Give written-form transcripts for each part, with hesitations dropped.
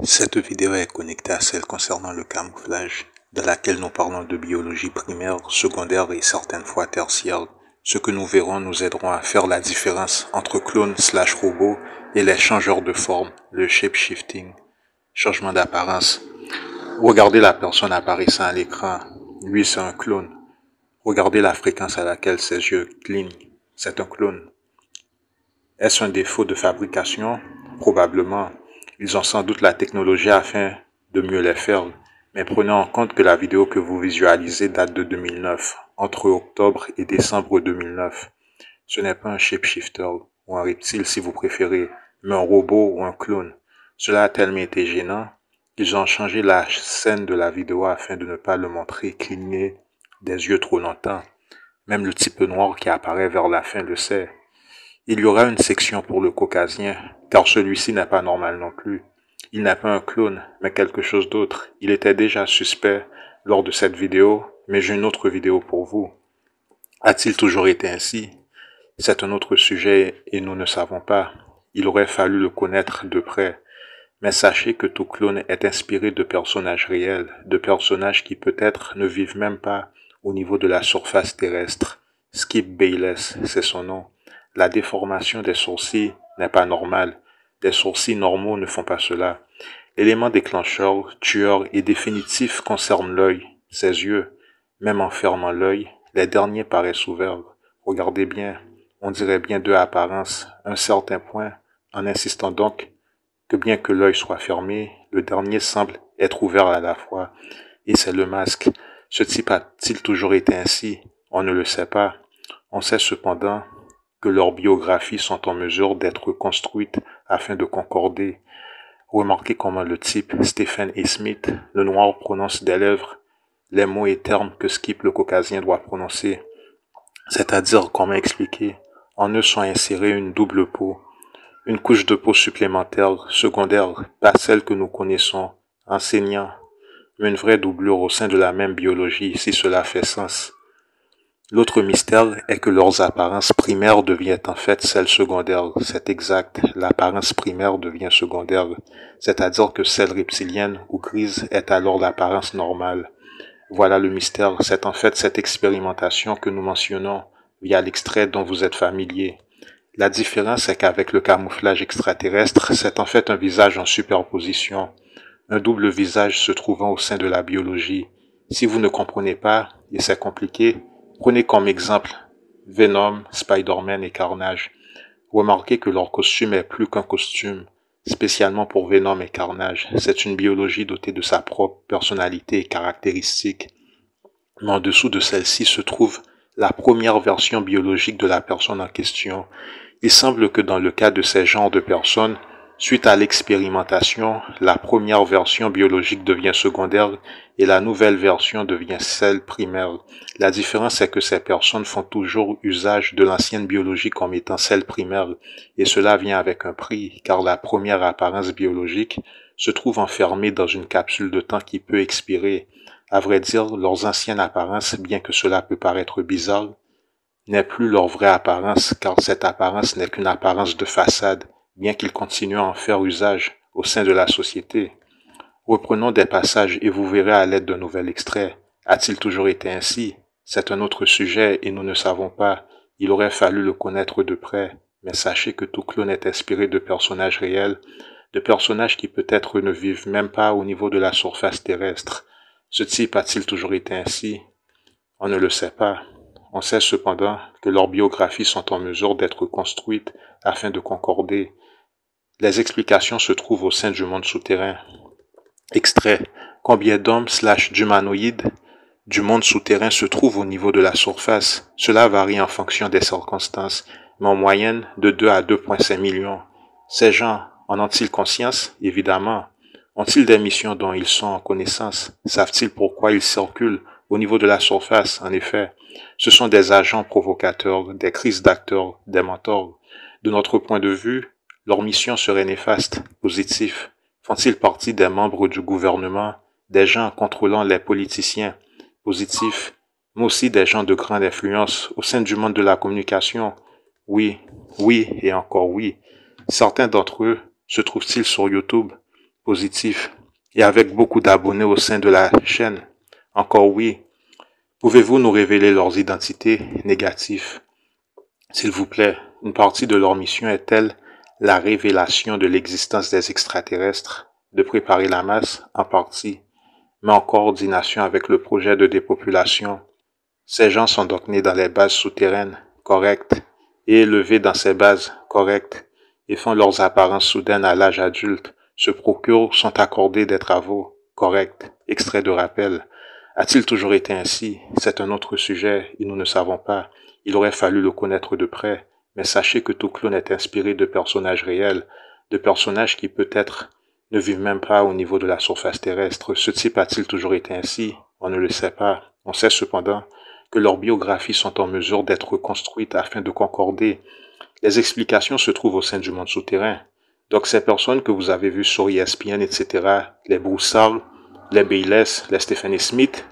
Cette vidéo est connectée à celle concernant le camouflage, dans laquelle nous parlons de biologie primaire, secondaire et certaines fois tertiaire. Ce que nous verrons nous aideront à faire la différence entre clone/robot et les changeurs de forme, le shape-shifting, changement d'apparence. Regardez la personne apparaissant à l'écran, lui c'est un clone. Regardez la fréquence à laquelle ses yeux clignent, c'est un clone. Est-ce un défaut de fabrication? Probablement. Ils ont sans doute la technologie afin de mieux les faire, mais prenez en compte que la vidéo que vous visualisez date de 2009, entre octobre et décembre 2009. Ce n'est pas un shapeshifter ou un reptile si vous préférez, mais un robot ou un clone. Cela a tellement été gênant qu'ils ont changé la scène de la vidéo afin de ne pas le montrer cligner des yeux trop longtemps. Même le type noir qui apparaît vers la fin le sait. Il y aura une section pour le caucasien, car celui-ci n'est pas normal non plus. Il n'est pas un clone, mais quelque chose d'autre. Il était déjà suspect lors de cette vidéo, mais j'ai une autre vidéo pour vous. A-t-il toujours été ainsi? C'est un autre sujet et nous ne savons pas. Il aurait fallu le connaître de près. Mais sachez que tout clone est inspiré de personnages réels, de personnages qui peut-être ne vivent même pas au niveau de la surface terrestre. Skip Bayless, c'est son nom. La déformation des sourcils n'est pas normale. Des sourcils normaux ne font pas cela. L'élément déclencheur, tueur et définitif concerne l'œil, ses yeux. Même en fermant l'œil, les derniers paraissent ouverts. Regardez bien, on dirait bien deux apparences, un certain point, en insistant donc que bien que l'œil soit fermé, le dernier semble être ouvert à la fois. Et c'est le masque. Ce type a-t-il toujours été ainsi? On ne le sait pas. On sait cependant que leurs biographies sont en mesure d'être construites afin de concorder. Remarquez comment le type Stephen A. Smith, le noir, prononce des lèvres les mots et termes que Skip le caucasien doit prononcer. C'est-à-dire, comment expliquer? En eux sont insérés une double peau, une couche de peau supplémentaire, secondaire, pas celle que nous connaissons, enseignant, mais une vraie doublure au sein de la même biologie, si cela fait sens. L'autre mystère est que leurs apparences primaires deviennent en fait celles secondaires. C'est exact, l'apparence primaire devient secondaire, c'est-à-dire que celle reptilienne ou grise est alors l'apparence normale. Voilà le mystère, c'est en fait cette expérimentation que nous mentionnons via l'extrait dont vous êtes familier. La différence est qu'avec le camouflage extraterrestre, c'est en fait un visage en superposition, un double visage se trouvant au sein de la biologie. Si vous ne comprenez pas, et c'est compliqué, prenez comme exemple Venom, Spider-Man et Carnage. Remarquez que leur costume est plus qu'un costume, spécialement pour Venom et Carnage. C'est une biologie dotée de sa propre personnalité et caractéristiques. Mais en dessous de celle-ci se trouve la première version biologique de la personne en question. Il semble que dans le cas de ces genres de personnes, suite à l'expérimentation, la première version biologique devient secondaire et la nouvelle version devient celle primaire. La différence est que ces personnes font toujours usage de l'ancienne biologie comme étant celle primaire, et cela vient avec un prix, car la première apparence biologique se trouve enfermée dans une capsule de temps qui peut expirer. À vrai dire, leurs anciennes apparences, bien que cela peut paraître bizarre, n'est plus leur vraie apparence, car cette apparence n'est qu'une apparence de façade, bien qu'ils continuent à en faire usage au sein de la société. Reprenons des passages et vous verrez à l'aide d'un nouvel extrait. A-t-il toujours été ainsi? C'est un autre sujet et nous ne savons pas. Il aurait fallu le connaître de près. Mais sachez que tout clone est inspiré de personnages réels, de personnages qui peut-être ne vivent même pas au niveau de la surface terrestre. Ce type a-t-il toujours été ainsi? On ne le sait pas. On sait cependant que leurs biographies sont en mesure d'être construites afin de concorder. Les explications se trouvent au sein du monde souterrain. Extrait. Combien d'hommes/d'humanoïdes du monde souterrain se trouvent au niveau de la surface? Cela varie en fonction des circonstances, mais en moyenne de 2 à 2,5 millions. Ces gens en ont-ils conscience? Évidemment. Ont-ils des missions dont ils sont en connaissance? Savent-ils pourquoi ils circulent au niveau de la surface? En effet, ce sont des agents provocateurs, des crises d'acteurs, des mentors. De notre point de vue, leur mission serait néfaste, positif. Font-ils partie des membres du gouvernement, des gens contrôlant les politiciens, positif, mais aussi des gens de grande influence au sein du monde de la communication? Oui, oui et encore oui. Certains d'entre eux se trouvent-ils sur YouTube? Positif. Et avec beaucoup d'abonnés au sein de la chaîne. Encore oui. Pouvez-vous nous révéler leurs identités? Négatif. S'il vous plaît, une partie de leur mission est-elle la révélation de l'existence des extraterrestres, de préparer la masse? En partie, mais en coordination avec le projet de dépopulation. Ces gens sont donc nés dans les bases souterraines, correctes, et élevés dans ces bases, correctes, et font leurs apparences soudaines à l'âge adulte, se procurent, sont accordés des travaux, corrects, extrait de rappel. A-t-il toujours été ainsi? C'est un autre sujet, et nous ne savons pas. Il aurait fallu le connaître de près, mais sachez que tout clone est inspiré de personnages réels, de personnages qui peut-être ne vivent même pas au niveau de la surface terrestre. Ce type a-t-il toujours été ainsi? On ne le sait pas. On sait cependant que leurs biographies sont en mesure d'être reconstruites afin de concorder. Les explications se trouvent au sein du monde souterrain. Donc ces personnes que vous avez vues sur ESPN, etc., les Broussard, les Bayless, les Stephanie Smith,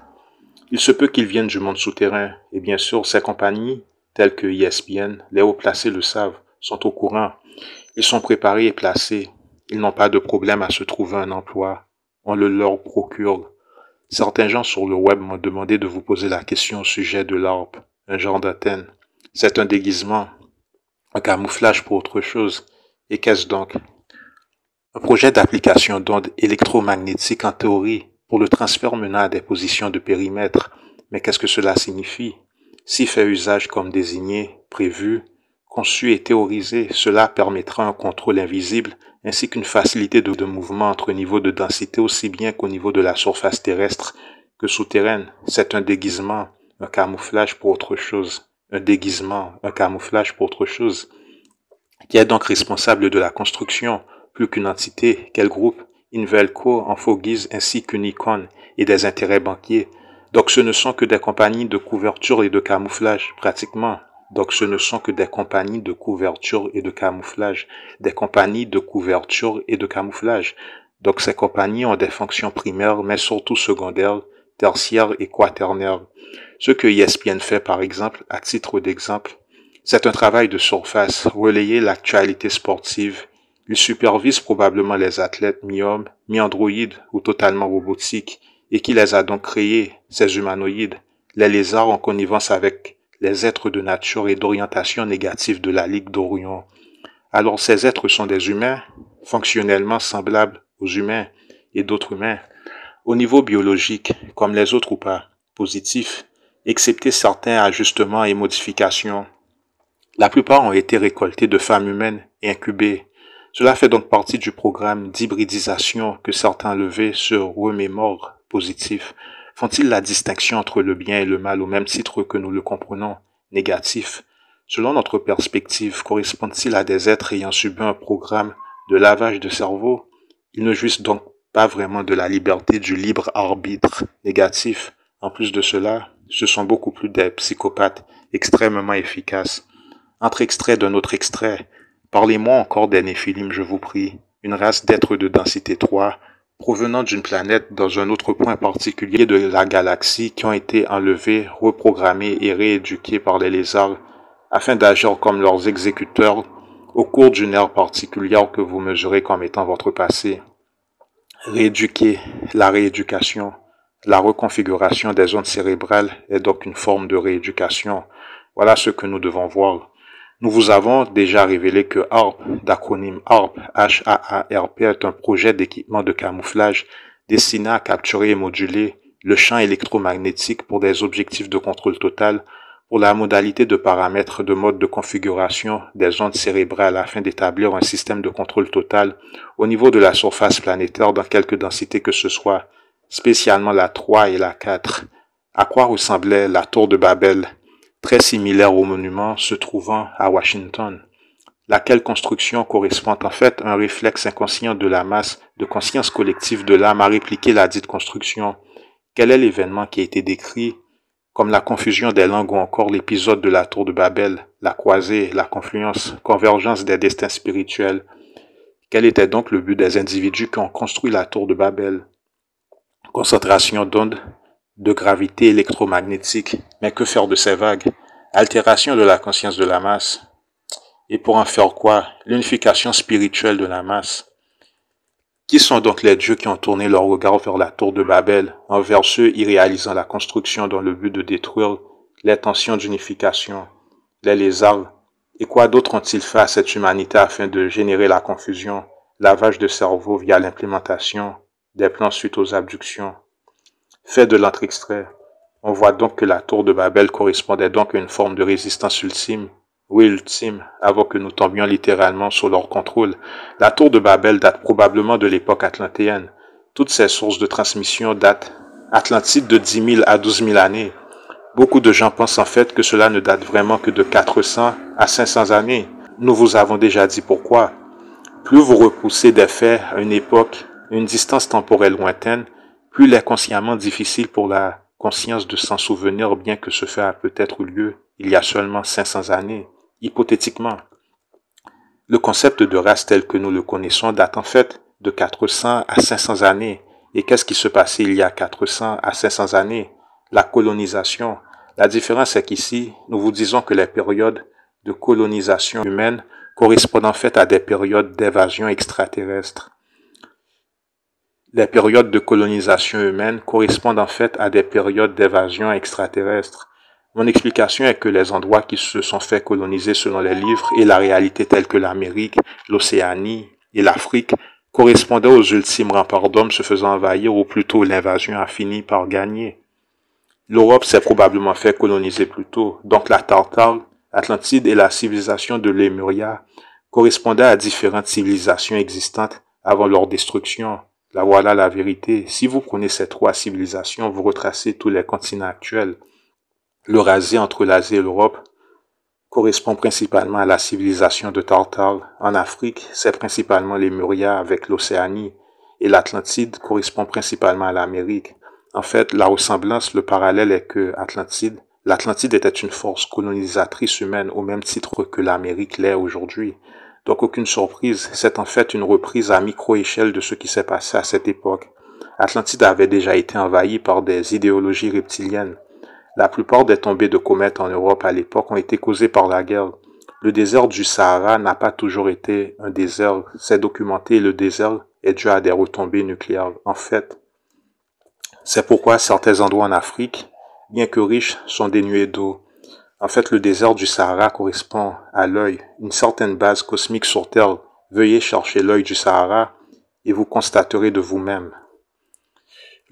il se peut qu'ils viennent du monde souterrain. Et bien sûr, ces compagnies, telles que ESPN, les hauts placés le savent, sont au courant. Ils sont préparés et placés. Ils n'ont pas de problème à se trouver un emploi. On le leur procure. Certains gens sur le web m'ont demandé de vous poser la question au sujet de l'ARP, un genre d'antenne. C'est un déguisement, un camouflage pour autre chose. Et qu'est-ce donc? Un projet d'application d'ondes électromagnétiques en théorie pour le transfert menant à des positions de périmètre. Mais qu'est-ce que cela signifie? Si fait usage comme désigné, prévu, conçu et théorisé, cela permettra un contrôle invisible ainsi qu'une facilité de mouvement entre niveaux de densité aussi bien qu'au niveau de la surface terrestre que souterraine. C'est un déguisement, un camouflage pour autre chose. Un déguisement, un camouflage pour autre chose. Qui est donc responsable de la construction? Plus qu'une entité, quel groupe? Invelco, Infogis ainsi que Nikon et des intérêts banquiers. Donc ce ne sont que des compagnies de couverture et de camouflage, pratiquement. Donc ce ne sont que des compagnies de couverture et de camouflage. Des compagnies de couverture et de camouflage. Donc ces compagnies ont des fonctions primaires, mais surtout secondaires, tertiaires et quaternaires. Ce que ESPN fait par exemple, à titre d'exemple, c'est un travail de surface, relayer l'actualité sportive. Il supervise probablement les athlètes mi-hommes, mi-androïdes ou totalement robotiques. Et qui les a donc créés, ces humanoïdes? Les lézards en connivence avec les êtres de nature et d'orientation négative de la Ligue d'Orion. Alors ces êtres sont des humains, fonctionnellement semblables aux humains et d'autres humains, au niveau biologique, comme les autres ou pas, positifs, excepté certains ajustements et modifications. La plupart ont été récoltés de femmes humaines et incubées. Cela fait donc partie du programme d'hybridisation que certains levés se remémorent positif. Font-ils la distinction entre le bien et le mal au même titre que nous le comprenons, négatif? Selon notre perspective, correspondent-ils à des êtres ayant subi un programme de lavage de cerveau? Ils ne jouissent donc pas vraiment de la liberté du libre arbitre, négatif. En plus de cela, ce sont beaucoup plus des psychopathes extrêmement efficaces. Entre extraits d'un autre extrait, parlez-moi encore des Néphilim, je vous prie, une race d'êtres de densité 3, provenant d'une planète dans un autre point particulier de la galaxie qui ont été enlevés, reprogrammés et rééduqués par les lézards afin d'agir comme leurs exécuteurs au cours d'une ère particulière que vous mesurez comme étant votre passé. Rééduquer, la rééducation, la reconfiguration des zones cérébrales est donc une forme de rééducation. Voilà ce que nous devons voir. Nous vous avons déjà révélé que HARP, d'acronyme HARP, H-A-A-R-P, est un projet d'équipement de camouflage destiné à capturer et moduler le champ électromagnétique pour des objectifs de contrôle total, pour la modalité de paramètres de mode de configuration des ondes cérébrales afin d'établir un système de contrôle total au niveau de la surface planétaire dans quelque densité que ce soit, spécialement la 3 et la 4. À quoi ressemblait la tour de Babel, très similaire au monument se trouvant à Washington, laquelle construction correspond en fait à un réflexe inconscient de la masse de conscience collective de l'âme à répliquer la dite construction. Quel est l'événement qui a été décrit comme la confusion des langues ou encore l'épisode de la tour de Babel, la croisée, la confluence, convergence des destins spirituels? Quel était donc le but des individus qui ont construit la tour de Babel? Concentration d'ondes de gravité électromagnétique. Mais que faire de ces vagues? Altération de la conscience de la masse. Et pour en faire quoi? L'unification spirituelle de la masse. Qui sont donc les dieux qui ont tourné leur regard vers la tour de Babel, envers ceux y réalisant la construction dans le but de détruire l'intention d'unification, les lézards? Et quoi d'autre ont-ils fait à cette humanité afin de générer la confusion, lavage de cerveau via l'implémentation des plans suite aux abductions? Fait de l'entre-extrait, on voit donc que la tour de Babel correspondait donc à une forme de résistance ultime, oui ultime, avant que nous tombions littéralement sous leur contrôle. La tour de Babel date probablement de l'époque atlantéenne. Toutes ces sources de transmission datent Atlantide de 10 000 à 12 000 années. Beaucoup de gens pensent en fait que cela ne date vraiment que de 400 à 500 années. Nous vous avons déjà dit pourquoi. Plus vous repoussez des faits à une époque, une distance temporelle lointaine, plus il est consciemment difficile pour la conscience de s'en souvenir, bien que ce fait a peut-être eu lieu il y a seulement 500 années. Hypothétiquement, le concept de race tel que nous le connaissons date en fait de 400 à 500 années. Et qu'est-ce qui se passait il y a 400 à 500 années? La colonisation. La différence est qu'ici, nous vous disons que les périodes de colonisation humaine correspondent en fait à des périodes d'évasion extraterrestre. Les périodes de colonisation humaine correspondent en fait à des périodes d'évasion extraterrestre. Mon explication est que les endroits qui se sont fait coloniser selon les livres et la réalité telle que l'Amérique, l'Océanie et l'Afrique correspondaient aux ultimes remparts d'hommes se faisant envahir, ou plutôt l'invasion a fini par gagner. L'Europe s'est probablement fait coloniser plus tôt, donc la Tartare, Atlantide et la civilisation de Lémuria correspondaient à différentes civilisations existantes avant leur destruction. Là voilà la vérité. Si vous prenez ces trois civilisations, vous retracez tous les continents actuels. L'Eurasie entre l'Asie et l'Europe correspond principalement à la civilisation de Tartare. En Afrique, c'est principalement Lémuria avec l'Océanie, et l'Atlantide correspond principalement à l'Amérique. En fait, la ressemblance, le parallèle est que l'Atlantide était une force colonisatrice humaine au même titre que l'Amérique l'est aujourd'hui. Donc aucune surprise, c'est en fait une reprise à micro-échelle de ce qui s'est passé à cette époque. Atlantide avait déjà été envahie par des idéologies reptiliennes. La plupart des tombées de comètes en Europe à l'époque ont été causées par la guerre. Le désert du Sahara n'a pas toujours été un désert. C'est documenté, le désert est dû à des retombées nucléaires. En fait, c'est pourquoi certains endroits en Afrique, bien que riches, sont dénués d'eau. En fait, le désert du Sahara correspond à l'œil, une certaine base cosmique sur Terre. Veuillez chercher l'œil du Sahara et vous constaterez de vous-même.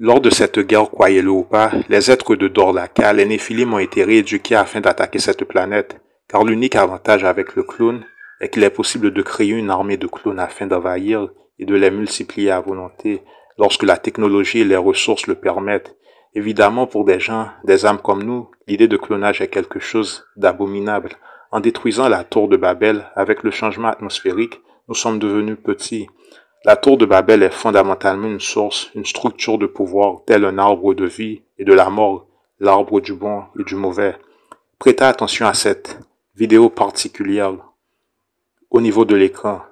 Lors de cette guerre, croyez-le ou pas, les êtres de Dorlaka, les Néphilim ont été rééduqués afin d'attaquer cette planète, car l'unique avantage avec le clone est qu'il est possible de créer une armée de clones afin d'envahir et de les multiplier à volonté, lorsque la technologie et les ressources le permettent. Évidemment, pour des gens, des âmes comme nous, l'idée de clonage est quelque chose d'abominable. En détruisant la tour de Babel avec le changement atmosphérique, nous sommes devenus petits. La tour de Babel est fondamentalement une source, une structure de pouvoir, tel un arbre de vie et de la mort, l'arbre du bon et du mauvais. Prêtez attention à cette vidéo particulière au niveau de l'écran.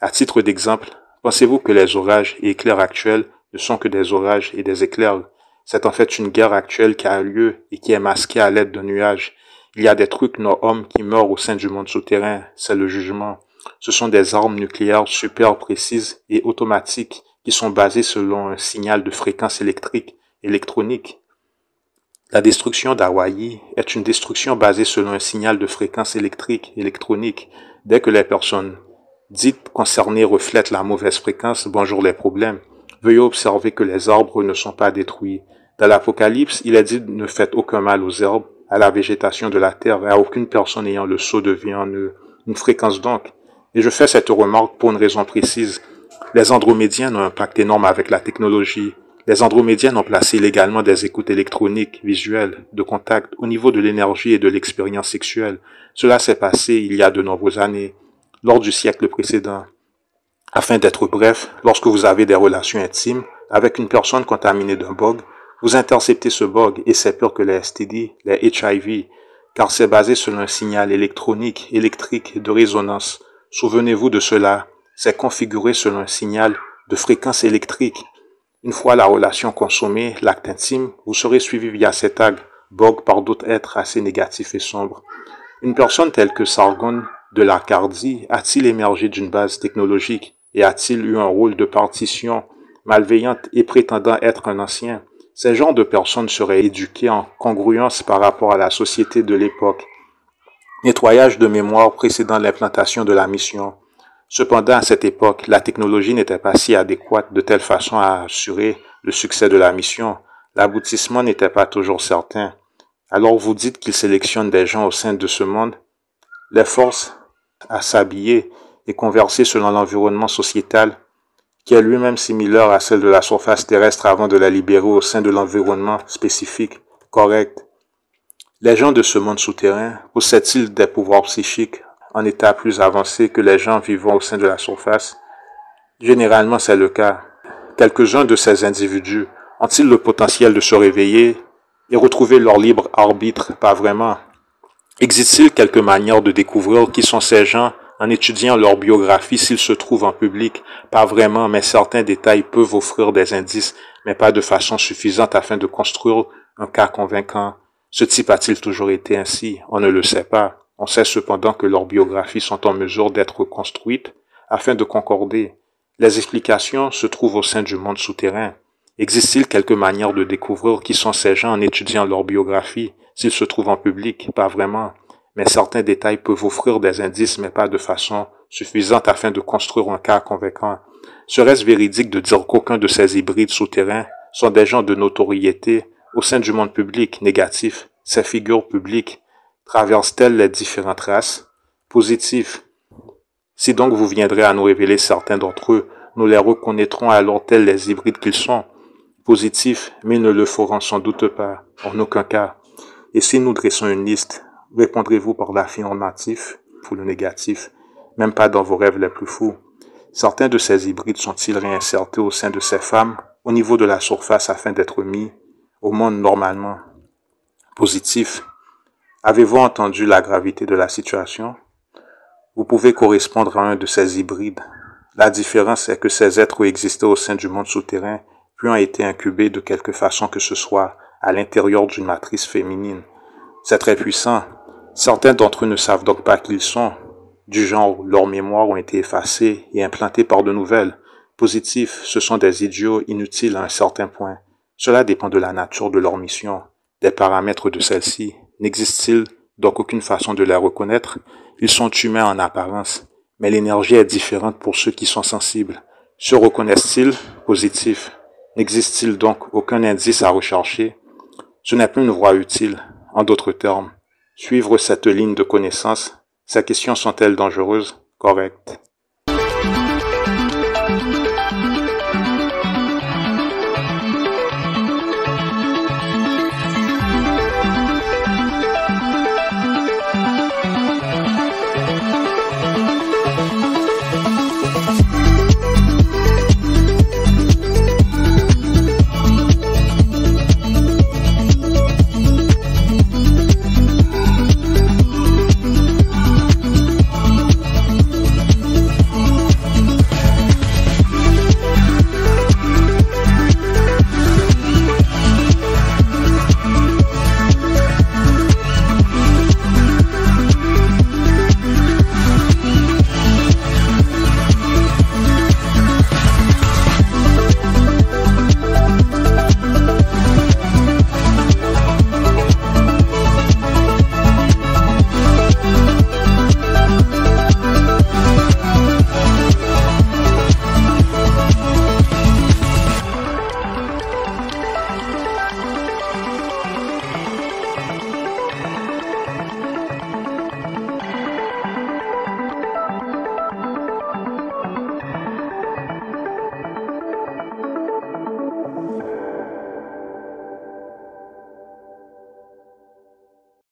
À titre d'exemple, pensez-vous que les orages et éclairs actuels ne sont que des orages et des éclairs? C'est en fait une guerre actuelle qui a lieu et qui est masquée à l'aide d'un nuage. Il y a des trucs non-hommes qui meurent au sein du monde souterrain, c'est le jugement. Ce sont des armes nucléaires super précises et automatiques qui sont basées selon un signal de fréquence électronique. La destruction d'Hawaï est une destruction basée selon un signal de fréquence électronique. Dès que les personnes dites concernées reflètent la mauvaise fréquence, bonjour les problèmes. Veuillez observer que les arbres ne sont pas détruits. Dans l'Apocalypse, il est dit ne faites aucun mal aux herbes, à la végétation de la terre et à aucune personne ayant le sceau de vie en eux. Une fréquence donc. Et je fais cette remarque pour une raison précise. Les Andromédiens ont un impact énorme avec la technologie. Les Andromédiens ont placé illégalement des écoutes électroniques, visuelles, de contact au niveau de l'énergie et de l'expérience sexuelle. Cela s'est passé il y a de nombreuses années, lors du siècle précédent. Afin d'être bref, lorsque vous avez des relations intimes avec une personne contaminée d'un bug, vous interceptez ce bug et c'est pire que les STD, les HIV, car c'est basé sur un signal électronique, électrique, de résonance. Souvenez-vous de cela, c'est configuré selon un signal de fréquence électrique. Une fois la relation consommée, l'acte intime, vous serez suivi via cet acte, bug par d'autres êtres assez négatifs et sombres. Une personne telle que Sargon de l'Arcadie a-t-il émergé d'une base technologique? et a-t-il eu un rôle de partition malveillante et prétendant être un ancien? Ces genres de personnes seraient éduquées en congruence par rapport à la société de l'époque. Nettoyage de mémoire précédant l'implantation de la mission. Cependant, à cette époque, la technologie n'était pas si adéquate de telle façon à assurer le succès de la mission. L'aboutissement n'était pas toujours certain. Alors vous dites qu'il sélectionne des gens au sein de ce monde, les force à s'habiller et converser selon l'environnement sociétal qui est lui-même similaire à celle de la surface terrestre avant de la libérer au sein de l'environnement spécifique, correct. Les gens de ce monde souterrain possèdent-ils des pouvoirs psychiques en état plus avancé que les gens vivant au sein de la surface? Généralement, c'est le cas. Quelques-uns de ces individus ont-ils le potentiel de se réveiller et retrouver leur libre arbitre? Pas vraiment. Existe-t-il quelques manières de découvrir qui sont ces gens en étudiant leur biographie s'ils se trouvent en public? Pas vraiment, mais certains détails peuvent offrir des indices, mais pas de façon suffisante afin de construire un cas convaincant. Ce type a-t-il toujours été ainsi? On ne le sait pas. On sait cependant que leurs biographies sont en mesure d'être reconstruites afin de concorder. Les explications se trouvent au sein du monde souterrain. Existe-t-il quelques manières de découvrir qui sont ces gens en étudiant leur biographie s'ils se trouvent en public? Pas vraiment. Mais certains détails peuvent offrir des indices, mais pas de façon suffisante afin de construire un cas convaincant. Serait-ce véridique de dire qu'aucun de ces hybrides souterrains sont des gens de notoriété au sein du monde public? Négatif. Ces figures publiques traversent-elles les différentes races? Positif. Si donc vous viendrez à nous révéler certains d'entre eux, nous les reconnaîtrons alors tels les hybrides qu'ils sont. Positif, mais ils ne le feront sans doute pas, en aucun cas. Et si nous dressons une liste, répondrez-vous par l'affirmatif ou le négatif, même pas dans vos rêves les plus fous? Certains de ces hybrides sont-ils réinsertés au sein de ces femmes, au niveau de la surface afin d'être mis au monde normalement? Positif. Avez-vous entendu la gravité de la situation? Vous pouvez correspondre à un de ces hybrides. La différence est que ces êtres existaient au sein du monde souterrain, puis ont été incubés de quelque façon que ce soit à l'intérieur d'une matrice féminine. C'est très puissant. Certains d'entre eux ne savent donc pas qui ils sont. Du genre, leurs mémoires ont été effacées et implantées par de nouvelles. Positifs, ce sont des idiots inutiles à un certain point. Cela dépend de la nature de leur mission, des paramètres de celle-ci. N'existe-t-il donc aucune façon de les reconnaître? Ils sont humains en apparence, mais l'énergie est différente pour ceux qui sont sensibles. Se reconnaissent-ils? Positif. N'existe-t-il donc aucun indice à rechercher? Ce n'est plus une voie utile. En d'autres termes, suivre cette ligne de connaissance, ces questions sont-elles dangereuses? Correct.